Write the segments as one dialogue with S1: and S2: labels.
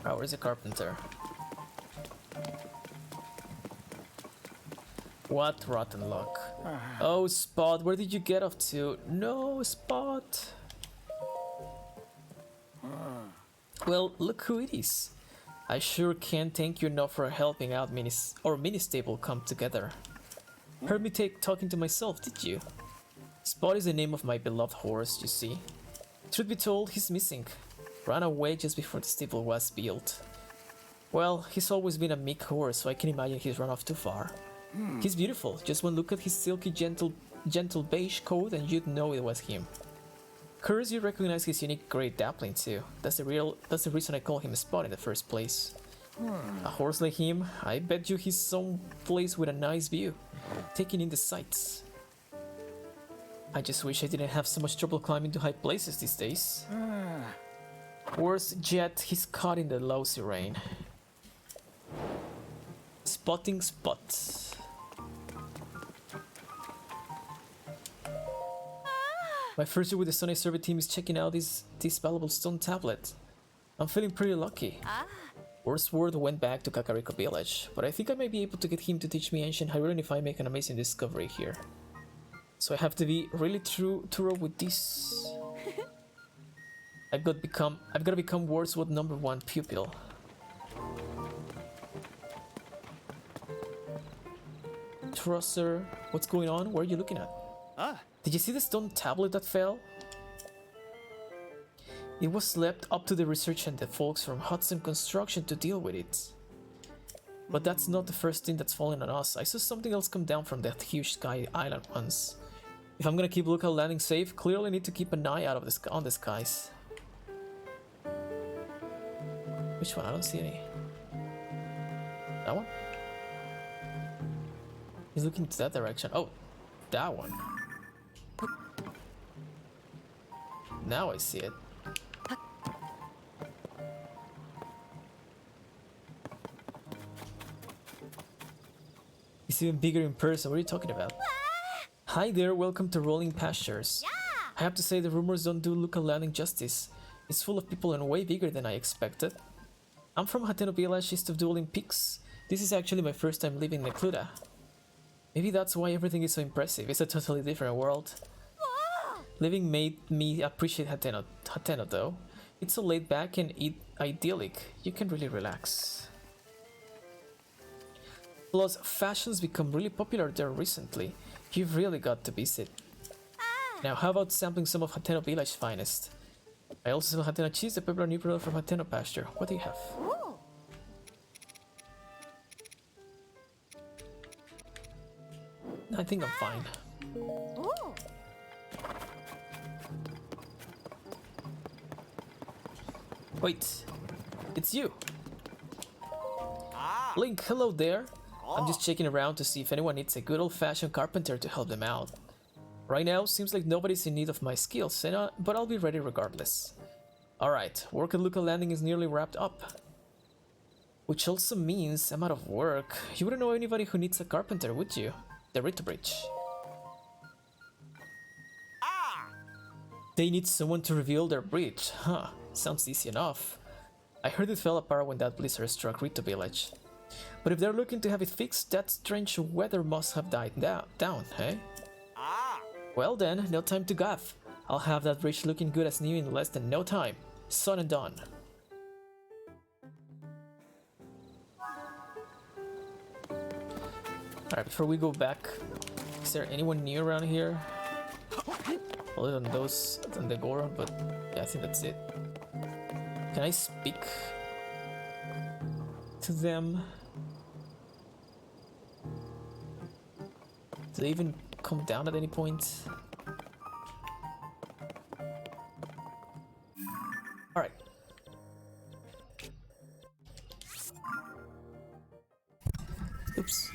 S1: Oh, where's the carpenter? What rotten luck. Oh, Spot, where did you get off to? No, Spot. Well, look who it is. I sure can't thank you enough for helping out mini stable come together. Heard me talking to myself, did you? Spot is the name of my beloved horse, you see. Truth be told, he's missing. Ran away just before the stable was built. Well, he's always been a meek horse, so I can imagine he's run off too far. He's beautiful. Just one look at his silky, gentle beige coat and you'd know it was him. Curious you recognize his unique gray dappling too. That's the reason I call him a Spot in the first place. A horse like him, I bet you he's some place with a nice view, taking in the sights. I just wish I didn't have so much trouble climbing to high places these days. Worse yet, he's caught in the lousy rain. Spotting spots. My first year with the Sunny Survey team is checking out this valuable stone tablet. I'm feeling pretty lucky. Wordsworth went back to Kakariko village, but I think I might be able to get him to teach me ancient Hyrule if I make an amazing discovery here. So I have to be really thorough with this. I've got to become Wordsworth's #1 pupil. Trusser, what's going on? What are you looking at? Did you see the stone tablet that fell? It was left up to the research and the folks from Hudson Construction to deal with it. But that's not the first thing that's fallen on us. I saw something else come down from that huge sky island once. If I'm gonna keep Lookout Landing safe, clearly need to keep an eye out on the skies. Which one? I don't see any. That one? He's looking to that direction. Oh, that one. Now I see it. It's even bigger in person. What are you talking about? Hi there, welcome to Rolling Pastures. I have to say the rumors don't do Lookout Landing justice. It's full of people and way bigger than I expected. I'm from Hateno Village, east of Dueling Peaks. This is actually my first time living in Necluda. Maybe that's why everything is so impressive. It's a totally different world. Living made me appreciate Hateno though. It's so laid back and idyllic. You can really relax. Plus, fashion's become really popular there recently. You've really got to visit. Now, how about sampling some of Hateno Village's finest? I also sell Hateno cheese, the popular new product from Hateno pasture. What do you have? I think I'm fine. Wait, it's you! Link, hello there! I'm just checking around to see if anyone needs a good old-fashioned carpenter to help them out. Right now, seems like nobody's in need of my skills, but I'll be ready regardless. Alright, work at Lookout Landing is nearly wrapped up. Which also means I'm out of work. You wouldn't know anybody who needs a carpenter, would you? The Rita Bridge. They need someone to reveal their bridge. Huh, sounds easy enough. I heard it fell apart when that blizzard struck Rito Village. But if they're looking to have it fixed, that strange weather must have died down, eh? Well then, no time to gaff. I'll have that bridge looking good as new in less than no time. Son and done. Alright, before we go back, is there anyone new around here? Other than those, than the Goron, but yeah, I think that's it. Can I speak to them? Do they even come down at any point? Alright. Oops.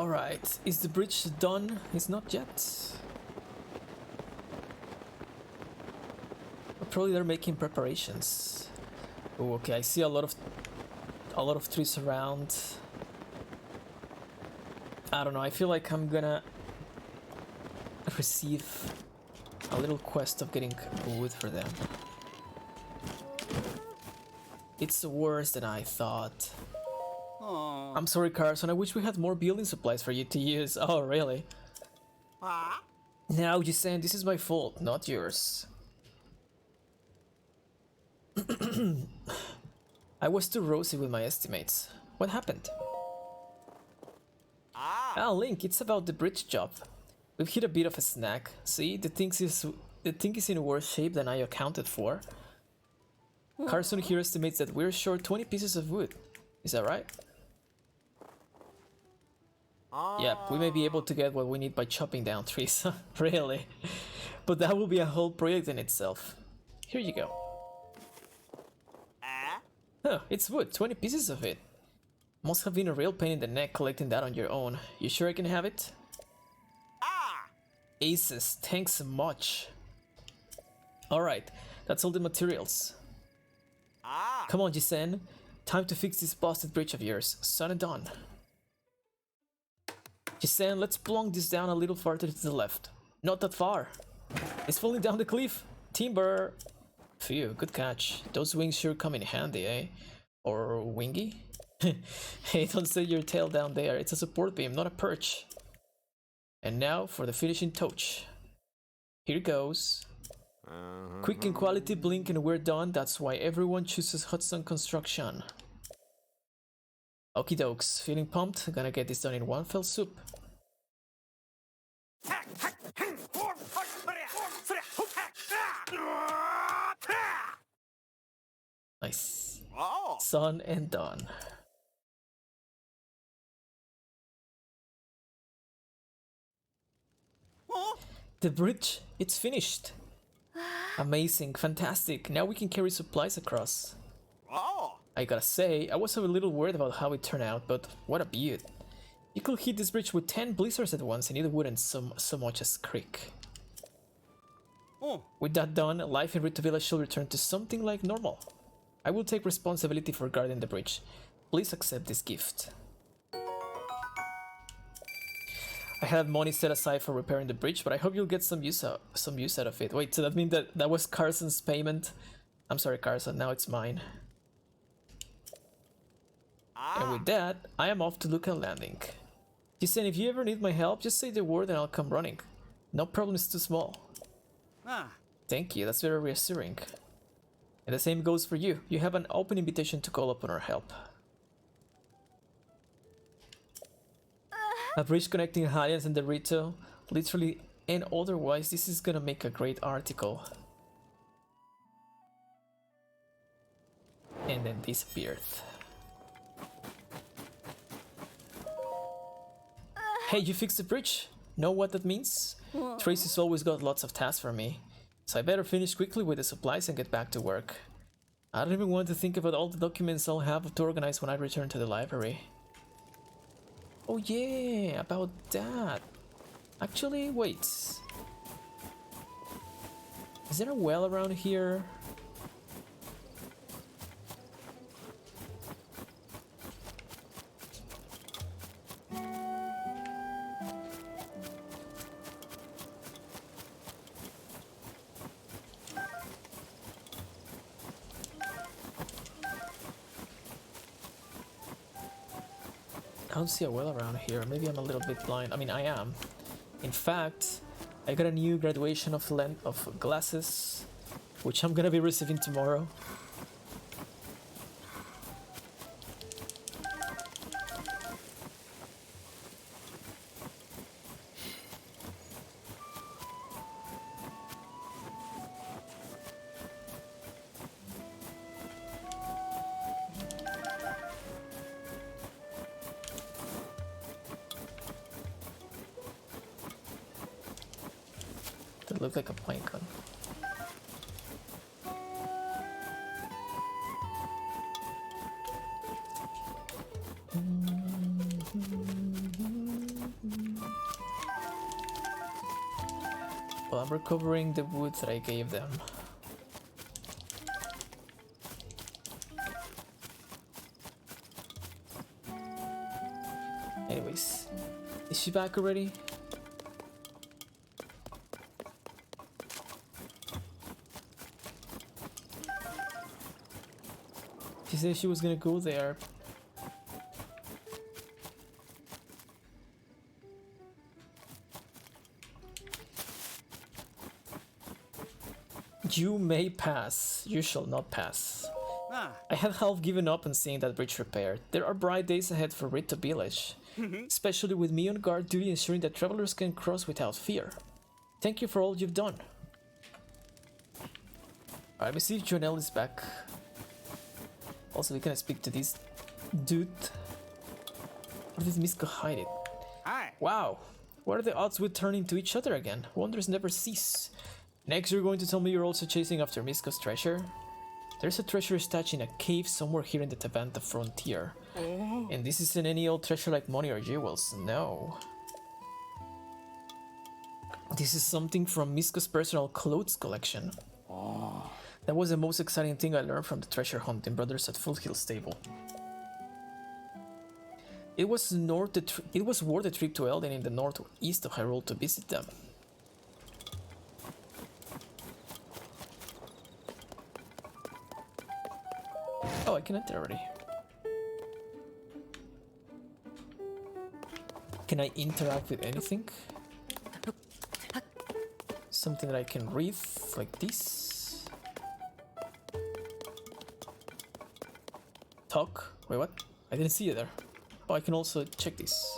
S1: Alright, is the bridge done? It's not yet. But probably they're making preparations. Oh, okay, I see a lot of trees around. I don't know, I feel like I'm gonna receive a little quest of getting wood for them. It's worse than I thought.
S2: Aww.
S1: I'm sorry, Carson, I wish we had more building supplies for you to use. Oh, really? Now you're saying this is my fault, not yours. I was too rosy with my estimates. What happened? Ah, Link, it's about the bridge job. We've hit a bit of a snag. See, the thing is in worse shape than I accounted for. Carson here estimates that we're short 20 pieces of wood. Is that right? Yep, we may be able to get what we need by chopping down trees. Really? But that will be a whole project in itself. Here you go. Huh, it's wood, 20 pieces of it. Must have been a real pain in the neck collecting that on your own. You sure I can have it? Aces, thanks so much. Alright, that's all the materials. Come on, Jisen. Time to fix this busted bridge of yours. Son and done. Jisen, let's plonk this down a little farther to the left. Not that far. It's falling down the cliff. Timber. Phew, good catch. Those wings sure come in handy, eh? Or wingy? Hey, don't set your tail down there. It's a support beam, not a perch. And now for the finishing touch. Here goes. Quick and quality blink and we're done. That's why everyone chooses Hudson Construction. Okie dokes. Feeling pumped? Gonna get this done in one fell swoop. Nice. Son and done. The bridge, it's finished. Amazing, fantastic. Now we can carry supplies across. I gotta say, I was a little worried about how it turned out, but what a beaut. You could hit this bridge with 10 blizzards at once and it wouldn't so much as creak. With that done, life in Rito Village shall return to something like normal. I will take responsibility for guarding the bridge. Please accept this gift. I had money set aside for repairing the bridge, but I hope you'll get some use out of it. Wait, so that means that was Carson's payment? I'm sorry, Carson, now it's mine. And with that, I am off to Luca Landing. Jisen, if you ever need my help, just say the word and I'll come running. No problem is too small. Thank you, that's very reassuring. And the same goes for you. You have an open invitation to call upon our help. A bridge connecting Highlands and the Rito, literally and otherwise, this is gonna make a great article. And then disappeared. Hey, you fixed the bridge? Know what that means? Tracy's always got lots of tasks for me, so I better finish quickly with the supplies and get back to work. I don't even want to think about all the documents I'll have to organize when I return to the library. Oh yeah, about that. Actually, wait. Is there a well around here? I don't see a well around here. Maybe I'm a little bit blind. I mean, I am. In fact, I got a new graduation of glasses, which I'm gonna be receiving tomorrow. That looked like a plank gun. Well, I'm recovering the wood that I gave them. Anyways, is she back already? She said she was gonna go there. You may pass, you shall not pass. I had half given up on seeing that bridge repaired. There are bright days ahead for Rito Village, especially with me on guard duty ensuring that travelers can cross without fear. Thank you for all you've done. Alright, let me see if Jonelle is back. Also, we can speak to this dude. Where did Miska hide it?
S2: Hi.
S1: Wow, what are the odds we turn into each other again? Wonders never cease. Next, you're going to tell me you're also chasing after Miska's treasure? There's a treasure stashed in a cave somewhere here in the Tavanta frontier. And this isn't any old treasure like money or jewels, no. This is something from Miska's personal clothes collection. That was the most exciting thing I learned from the treasure hunting brothers at Foothill Stable. It was worth the trip to Elden in the northeast of Hyrule to visit them. Oh, I can enter already. Can I interact with anything? Something that I can read, like this. Talk? Wait, what? I didn't see it there. Oh, I can also check this.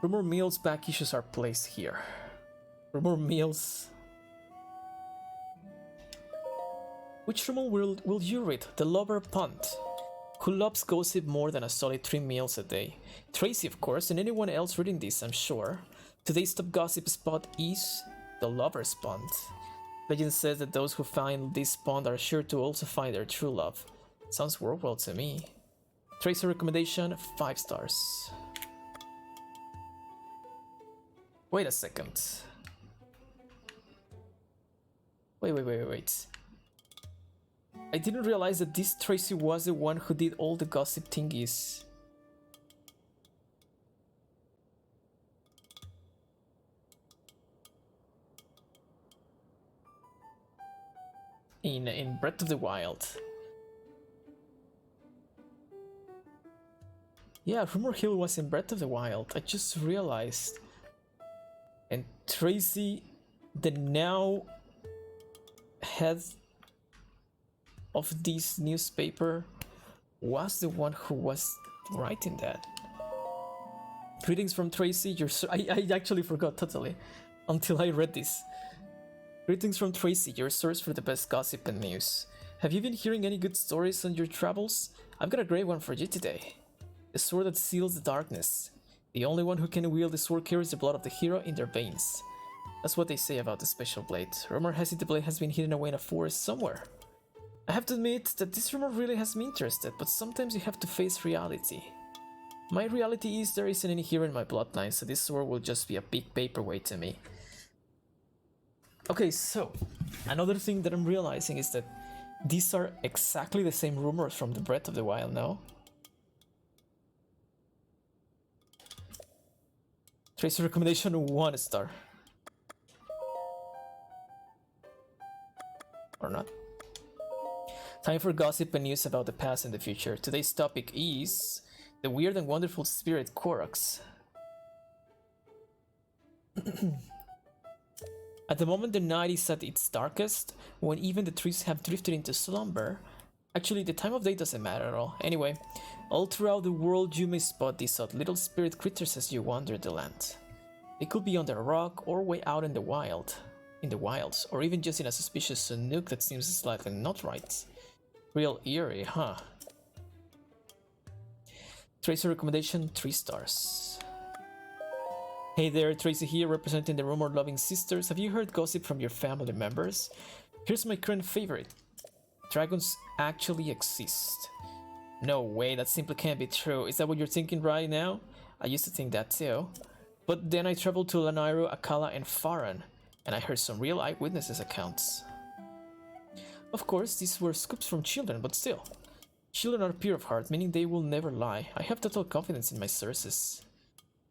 S1: Rumor Mill's back issues are placed here. Rumor Mill's... Which rumor will you read? The lover Punt, who loves gossip more than a solid 3 meals a day. Tracy, of course, and anyone else reading this, I'm sure. Today's top gossip spot is the lover's pond. Legend says that those who find this pond are sure to also find their true love. Sounds worthwhile to me. Tracer recommendation, 5 stars. Wait a second. Wait. I didn't realize that this Tracy was the one who did all the gossip thingies. In Breath of the Wild. Yeah, Rumor Hill was in Breath of the Wild. I just realized. And Tracy, the now head of this newspaper, was the one who was writing that. Greetings from Tracy, I actually forgot totally until I read this. Greetings from Tracy, your source for the best gossip and news. Have you been hearing any good stories on your travels? I've got a great one for you today. The sword that seals the darkness. The only one who can wield the sword carries the blood of the hero in their veins. That's what they say about the special blade. Rumor has it the blade has been hidden away in a forest somewhere. I have to admit that this rumor really has me interested, but sometimes you have to face reality. My reality is there isn't any hero in my bloodline, so this sword will just be a big paperweight to me. Okay, so another thing that I'm realizing is that these are exactly the same rumors from the Breath of the Wild now. Tracer recommendation, 1 star. Or not. Time for gossip and news about the past and the future. Today's topic is the weird and wonderful spirit Koroks. At the moment the night is at its darkest, when even the trees have drifted into slumber. Actually, the time of day doesn't matter at all. Anyway, all throughout the world you may spot these odd little spirit critters as you wander the land. They could be under a rock or way out in the wilds, or even just in a suspicious nook that seems slightly not right. Real eerie, huh? Tracer recommendation, 3 stars. Hey there, Tracy here, representing the rumor-loving sisters. Have you heard gossip from your family members? Here's my current favorite. Dragons actually exist. No way, that simply can't be true. Is that what you're thinking right now? I used to think that too. But then I traveled to Lanairu, Akala, and Faran, and I heard some real eyewitnesses' accounts. Of course, these were scoops from children, but still. Children are pure of heart, meaning they will never lie. I have total confidence in my sources.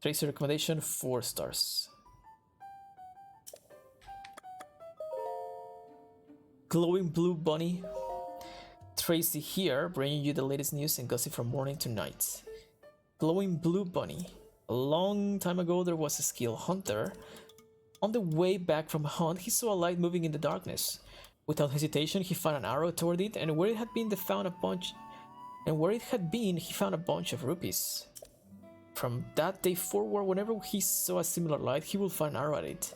S1: Tracy recommendation, 4 stars. Glowing Blue Bunny. Tracy here, bringing you the latest news and gossip from morning to night. Glowing Blue Bunny. A long time ago there was a skilled hunter. On the way back from a hunt, he saw a light moving in the darkness. Without hesitation, he found an arrow toward it, and where it had been, he found a bunch of rupees. From that day forward, whenever he saw a similar light, he would find an arrow at it.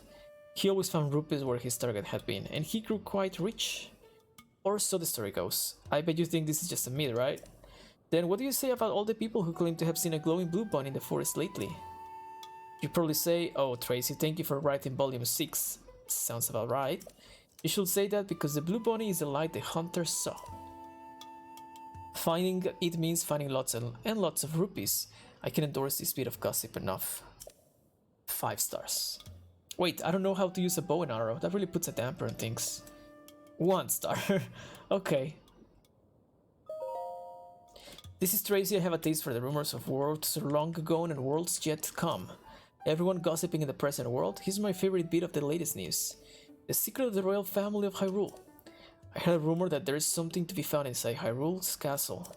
S1: He always found rupees where his target had been, and he grew quite rich. Or so the story goes. I bet you think this is just a myth, right? Then what do you say about all the people who claim to have seen a glowing blue bunny in the forest lately? You probably say, oh Tracy, thank you for writing volume 6. Sounds about right. You should say that because the blue bunny is the light the hunter saw. Finding it means finding lots and lots of rupees. I can endorse this bit of gossip enough. 5 stars. Wait, I don't know how to use a bow and arrow. That really puts a damper on things. 1 star. Okay. This is Tracy. I have a taste for the rumors of worlds long ago and worlds yet to come. Everyone gossiping in the present world. Here's my favorite bit of the latest news. The secret of the royal family of Hyrule. I heard a rumor that there is something to be found inside Hyrule's castle.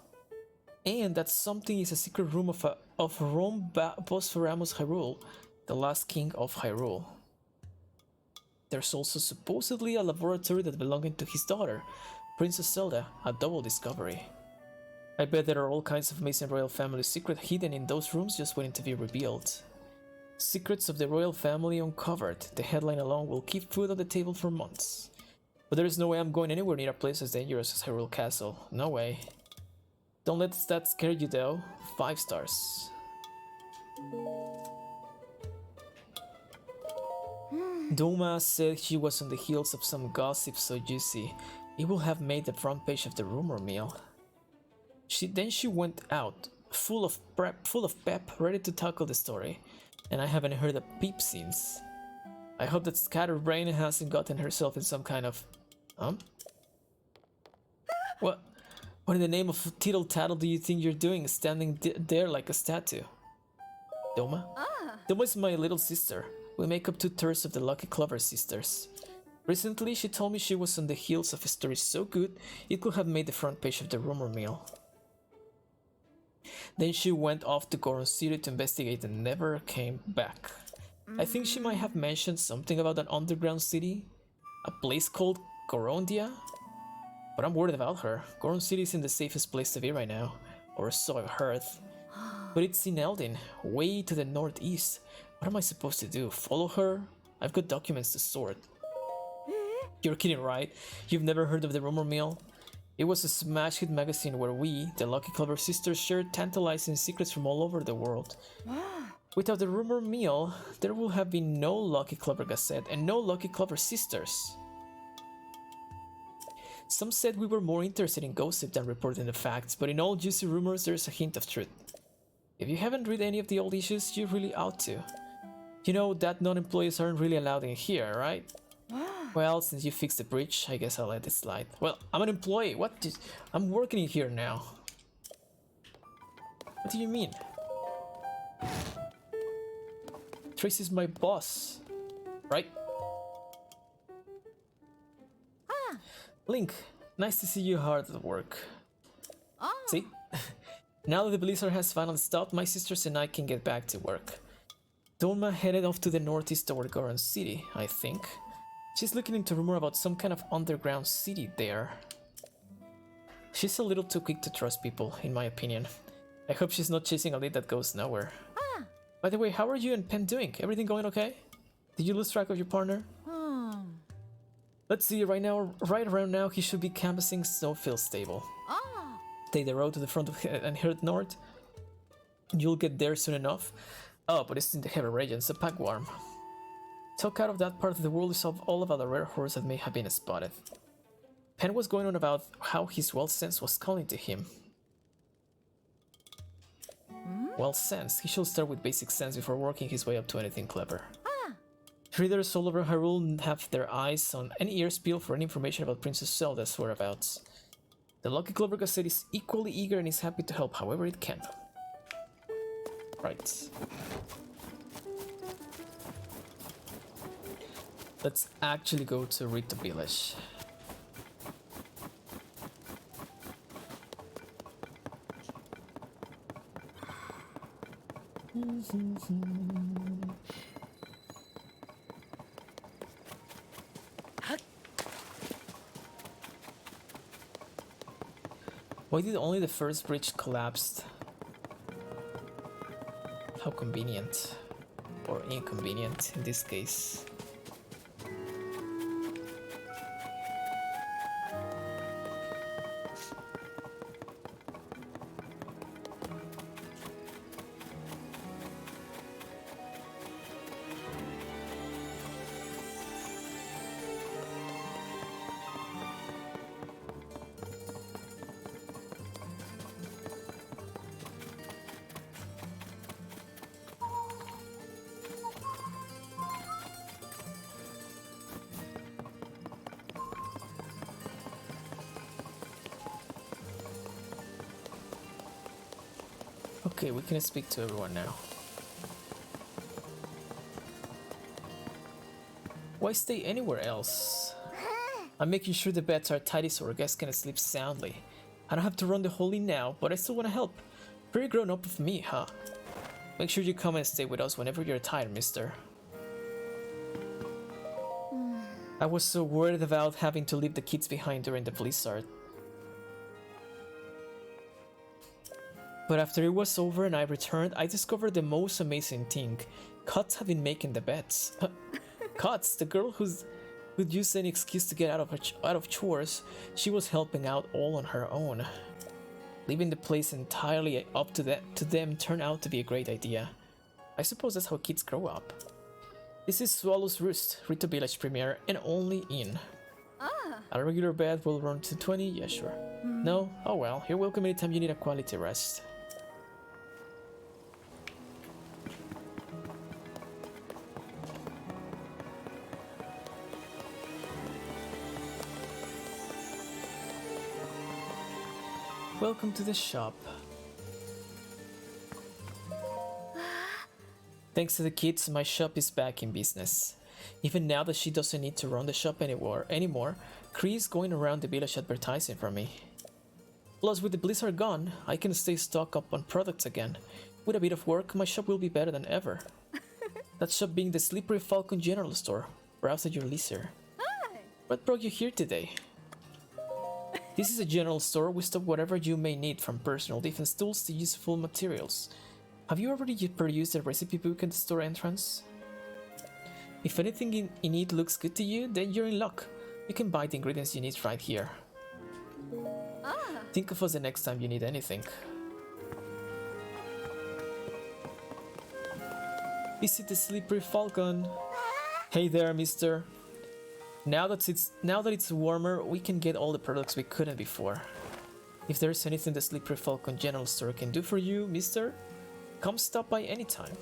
S1: And that something is a secret room of Rom Bosphoramos Hyrule, the last king of Hyrule. There's also supposedly a laboratory that belonged to his daughter, Princess Zelda, a double discovery. I bet there are all kinds of amazing royal family secrets hidden in those rooms just waiting to be revealed. Secrets of the royal family uncovered. The headline alone will keep food on the table for months. But there is no way I'm going anywhere near a place as dangerous as Hyrule Castle. No way. Don't let that scare you though. 5 stars. Doma said she was on the heels of some gossip so juicy. It will have made the front page of the rumor mill. Then she went out, full of pep, ready to tackle the story. And I haven't heard a peep since. I hope that Scatterbrain hasn't gotten herself in some kind of... What in the name of tittle tattle do you think you're doing, standing there like a statue? Doma? Doma is my little sister. We make up 2/3 of the Lucky Clover sisters. Recently, she told me she was on the heels of a story so good, it could have made the front page of the rumor mill. Then she went off to Goron City to investigate and never came back. I think she might have mentioned something about an underground city, a place called Gorondia. But I'm worried about her. Goron City isn't the safest place to be right now, or so I've heard. But it's in Eldin, way to the northeast. What am I supposed to do? Follow her? I've got documents to sort. You're kidding, right? You've never heard of the Rumor Mill? It was a smash hit magazine where we, the Lucky Clover sisters, shared tantalizing secrets from all over the world. Without the Rumor Mill, there would have been no Lucky Clover Gazette and no Lucky Clover sisters. Some said we were more interested in gossip than reporting the facts, but in all juicy rumors there's a hint of truth. If you haven't read any of the old issues, you really ought to. You know that non-employees aren't really allowed in here, right? Well, since you fixed the bridge, I guess I'll let it slide. Well, I'm an employee. I'm working in here now. What do you mean? Tracy's my boss, right? Link, nice to see you hard at work. See? Now that the blizzard has finally stopped, my sisters and I can get back to work. Dolma headed off to the northeast toward Goron City, I think. She's looking into rumor about some kind of underground city there. She's a little too quick to trust people, in my opinion. I hope she's not chasing a lead that goes nowhere. By the way, how are you and Pen doing? Everything going okay? Did you lose track of your partner? Let's see, right around now, he should be canvassing, so feel stable. Take the road to the front of and head north. You'll get there soon enough. Oh, but it's in the heavy region, so pack warm. Talk out of that part of the world is all about a rare horse that may have been spotted. Pen was going on about how his well sense was calling to him. Well, sense. He should start with basic sense before working his way up to anything clever. Readers all over Hyrule have their eyes on and ears peeled for any information about Princess Zelda's whereabouts. The Lucky Clover Gazette is equally eager and is happy to help however it can. Right. Let's actually go to Rito Village. Why did only the first bridge collapse? How convenient. Or inconvenient in this case. Okay, we can speak to everyone now. Why stay anywhere else? I'm making sure the beds are tidy so our guests can sleep soundly. I don't have to run the whole inn now, but I still want to help. Pretty grown up of me, huh? Make sure you come and stay with us whenever you're tired, mister. I was so worried about having to leave the kids behind during the blizzard. But after it was over and I returned, I discovered the most amazing thing. Cuts have been making the beds. Cuts, the girl who'd use any excuse to get out of chores, she was helping out all on her own. Leaving the place entirely up to them turned out to be a great idea. I suppose that's how kids grow up. This is Swallow's Roost, Rito Village premiere, and only inn. A regular bed will run to 20, yeah sure. No? Oh well, you're welcome anytime you need a quality rest. Welcome to the shop. Thanks to the kids, my shop is back in business. Even now that she doesn't need to run the shop anymore, Kree is going around the village advertising for me. Plus, with the blizzard gone, I can stay stocked up on products again. With a bit of work, my shop will be better than ever. That shop being the Slippery Falcon General Store. Browse at your leisure. What brought you here today? This is a general store. We stock whatever you may need, from personal defense tools to useful materials. Have you already perused the recipe book at the store entrance? If anything in it looks good to you, then you're in luck. You can buy the ingredients you need right here. Think of us the next time you need anything. Visit the Slippery Falcon. Hey there, mister. Now that it's warmer, we can get all the products we couldn't before. If there's anything the Slippery Falcon General Store can do for you, mister, come stop by anytime.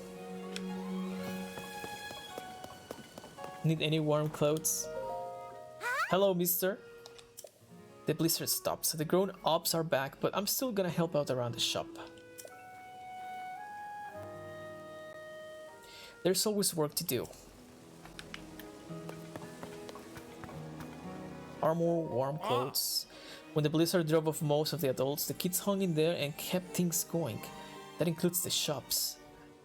S1: Need any warm clothes? Hello, mister. The blizzard stopped, so the grown-ups are back, but I'm still gonna help out around the shop. There's always work to do. Armor, warm clothes. When the blizzard drove off most of the adults, the kids hung in there and kept things going. That includes the shops.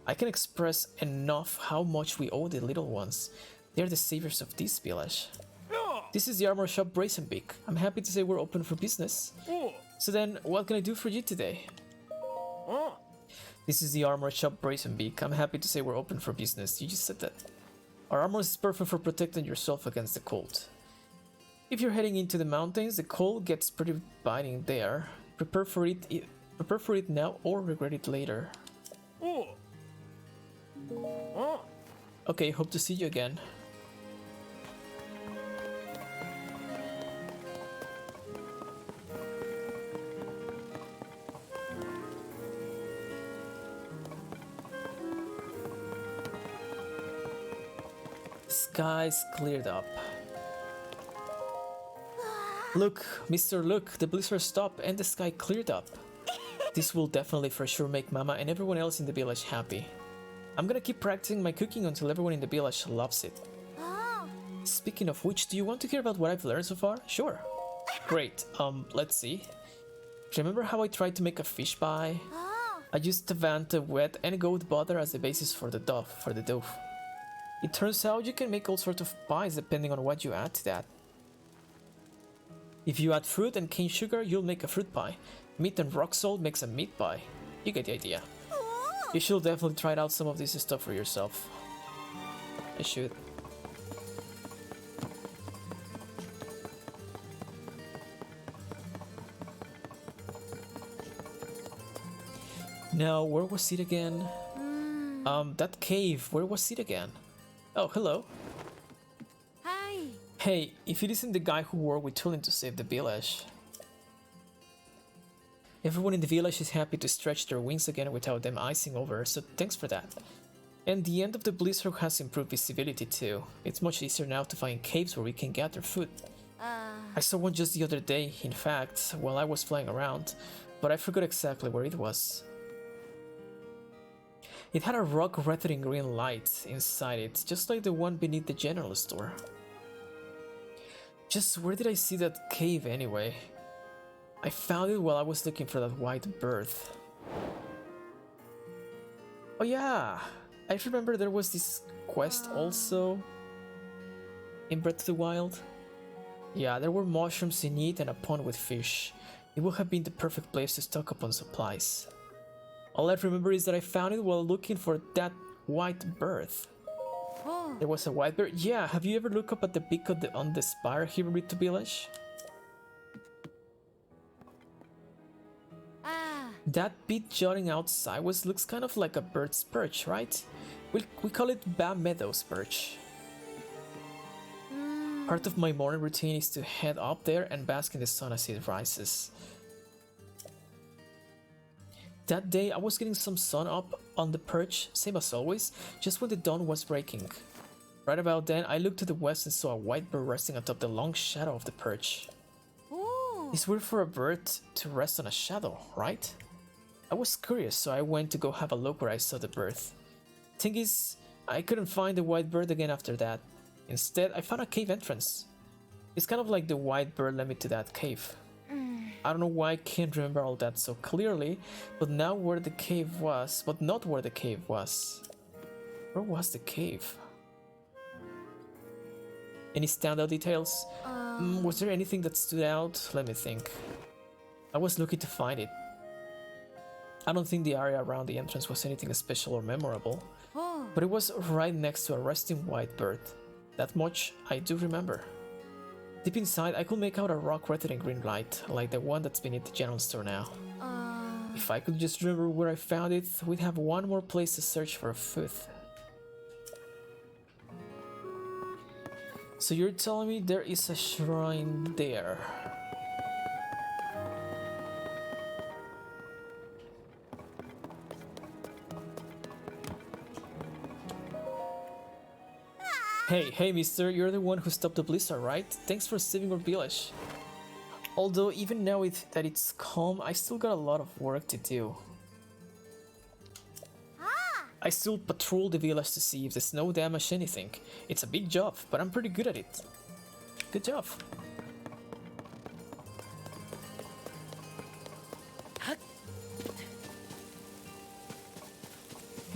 S1: I can express enough how much we owe the little ones. They're the saviors of this village. This is the armor shop Brazenbeak. I'm happy to say we're open for business. So then, what can I do for you today? This is the armor shop Brazenbeak. I'm happy to say we're open for business. You just said that. Our armor is perfect for protecting yourself against the cold. If you're heading into the mountains, the cold gets pretty biting there. Prepare for it now or regret it later. Okay, hope to see you again. skies cleared up. Look, Mr. Look, the blizzard stopped and the sky cleared up. This will definitely for sure make Mama and everyone else in the village happy. I'm gonna keep practicing my cooking until everyone in the village loves it. Speaking of which, do you want to hear about what I've learned so far? Sure. Great, let's see. Remember how I tried to make a fish pie? I used Tavanta wet and goat butter as the basis for the dough. It turns out you can make all sorts of pies depending on what you add to that. If you add fruit and cane sugar, you'll make a fruit pie. Meat and rock salt makes a meat pie. You get the idea. You should definitely try out some of this stuff for yourself. I should. Now, where was it again? That cave, where was it again? Oh, hello.
S2: Hi.
S1: Hey, if it isn't the guy who worked with Tulin to save the village. Everyone in the village is happy to stretch their wings again without them icing over, so thanks for that. And the end of the blizzard has improved visibility too. It's much easier now to find caves where we can gather food. I saw one just the other day, in fact, while I was flying around, but I forgot exactly where it was. It had a rock red and green light inside it, just like the one beneath the general store. Just where did I see that cave anyway? I found it while I was looking for that white bird. Oh yeah, I remember there was this quest also in Breath of the Wild. Yeah, there were mushrooms in it and a pond with fish. It would have been the perfect place to stock up on supplies. All I remember is that I found it while looking for that white bird. There was a white bird? Yeah, have you ever looked up at the peak on the spire here in Rito Village? That bit jutting out sideways looks kind of like a bird's perch, right? We call it Bam Meadows perch. Part of my morning routine is to head up there and bask in the sun as it rises. That day I was getting some sun up on the perch, same as always, just when the dawn was breaking. Right about then I looked to the west and saw a white bird resting atop the long shadow of the perch. It's weird for a bird to rest on a shadow, right? I was curious, so I went to go have a look where I saw the bird. Thing is, I couldn't find the white bird again after that. Instead, I found a cave entrance. It's kind of like the white bird led me to that cave. I don't know why I can't remember all that so clearly, but now where the cave was, but not where the cave was. Where was the cave? Any standout details? Was there anything that stood out? Let me think. I was looking to find it. I don't think the area around the entrance was anything special or memorable, but it was right next to a resting white bird. That much I do remember. Deep inside, I could make out a rock red and green light, like the one that's beneath the general store now. If I could just remember where I found it, we'd have one more place to search for food. So you're telling me there is a shrine there? Hey mister, you're the one who stopped the blizzard, right? Thanks for saving our village. Although even now that it's calm, I still got a lot of work to do. I still patrol the village to see if the snow damaged anything. It's a big job, but I'm pretty good at it. Good job. Can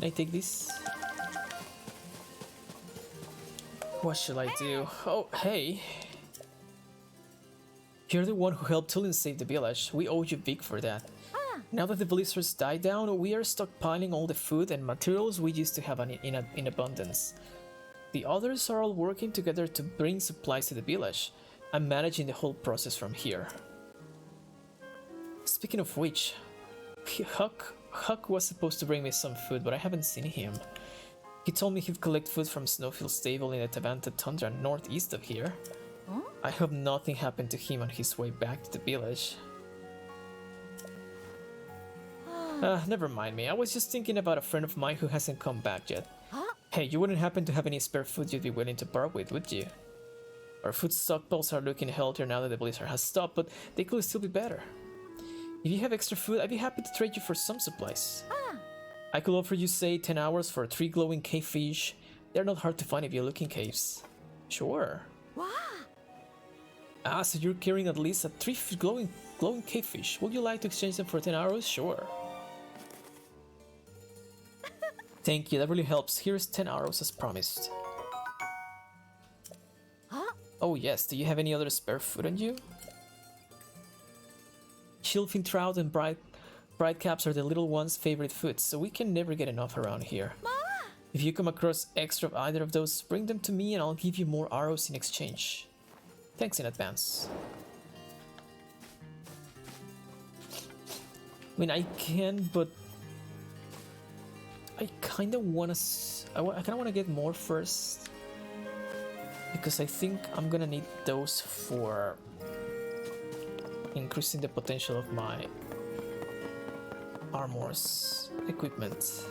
S1: I take this? What shall I do? Oh, hey. You're the one who helped Tulin save the village. We owe you big for that. Now that the blizzards died down, we are stockpiling all the food and materials we used to have in abundance. The others are all working together to bring supplies to the village. I'm managing the whole process from here. Speaking of which, Huck was supposed to bring me some food, but I haven't seen him. He told me he'd collect food from Snowfield Stable in the Tavanta Tundra northeast of here. I hope nothing happened to him on his way back to the village. Never mind me. I was just thinking about a friend of mine who hasn't come back yet. Hey, you wouldn't happen to have any spare food you'd be willing to part with, would you? Our food stockpiles are looking healthier now that the blizzard has stopped, but they could still be better. If you have extra food, I'd be happy to trade you for some supplies. I could offer you, say, 10 hours for 3 glowing cave fish. They're not hard to find if you look in caves. Sure.
S2: Wow.
S1: Ah, so you're carrying at least a 3 glowing cave fish. Would you like to exchange them for 10 arrows? Sure. Thank you, that really helps. Here's 10 arrows as promised.
S2: Huh?
S1: Oh yes, do you have any other spare food on you? Shellfin trout and bright caps are the little one's favorite foods, so we can never get enough around here.
S2: Mama.
S1: If you come across extra of either of those, bring them to me and I'll give you more arrows in exchange. Thanks in advance. I mean, I can, but I kind of want to get more first, because I think I'm gonna need those for increasing the potential of my armor's equipment.